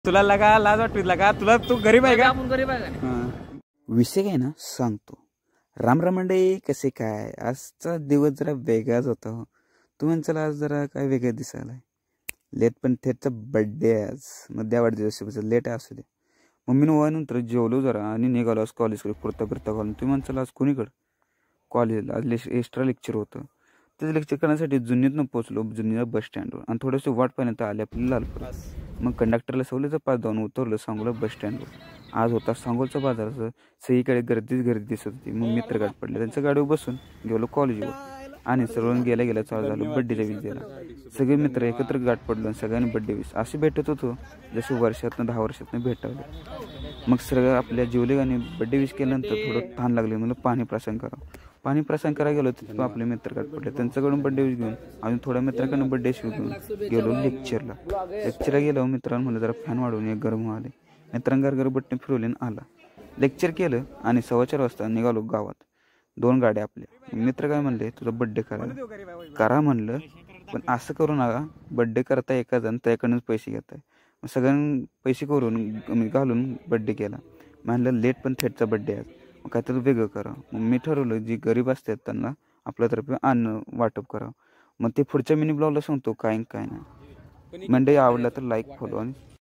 तुला लगा लाज वाटते लगा तुला तू गरीब आहे का? आपण गरीब आहे का? विषय काय ना सांगतो. रामराम मंडळी, कसे काय? आजचा दिवस जरा वेगळाच होता हो. तुम्ही चला आज जरा काय वेगळं दिसायला. लेट पण थेटचा बड्डे आहे आज. मग द्या वाढदिवसाचं लेट असू दे. मम्मीनं वयानंतर जेवलो जरा आणि निघालो आज कॉलेजकडे कुर्ता बिर्ता घालून. तुम्ही म्हणसाल आज कोणीकडं? कॉलेजला आज एक्स्ट्रा लेक्चर होतं. त्याचं लेक्चर करण्यासाठी जुन्नीतनं पोचलो, जुन्नीला बस स्टँडवर. आणि थोडंसं वाट पाहण्यात आले आपली लालपूर. मग कंडक्टरला सवलीचं पास जाऊन उतरलं सांगोला बस स्टँडवर. आज होता सांगोलचा बाजाराचं. सगळीकडे गर्दीच दिसत होती. मग मित्र गाठ पडले, त्यांच्या गाडीवर बसून गेलो कॉलेजवर. आणि सर्वांनी गेल्या चालू झालं बड्डेच्या विश द्यायला. सगळे मित्र एकत्र गाठ पडलो आणि सगळ्यांनी बड्डे विश असे भेटत होतो जसे वर्षातनं 10 वर्षातनं भेटावले. मग सगळं आपल्या जीवलेगाने बड्डे विश केल्यानंतर थोडं ताण लागले. मला पाणी प्रसंग करायला गेलो. तिथं आपले मित्र गाठ पडले, त्यांच्याकडून बड्डे विश घेऊन अजून थोड्या मित्राकडून बड्डे विश घेऊन गेलो लेक्चरला गेलो. मित्रांनो म्हणलं जरा फॅन वाढवून एक गरम आले. मित्रांना घर बट्टे फिरवले आला. लेक्चर केलं आणि 4:15 वाजता निघालो गावात. 2 गाड्या आपल्या. मित्र काय म्हणले, तुझा बड्डे करा म्हणलं, पण असं करू नका. बड्डे करता एका जण त्याकडूनच पैसे घेताय. मग सगळ्यांनी पैसे करून घालून बड्डे केला. म्हणलं लेट पण थेटचा बड्डे आहे, मग काहीतरी वेगळं करा. मग मी ठरवलं जी गरीब असतात त्यांना आपल्यातर्फे अन्न वाटप करावं. मग ते पुढच्या मिनी ब्लॉगला सांगतो काय नाही. मंडळी आवडला तर लाईक फॉलो आणि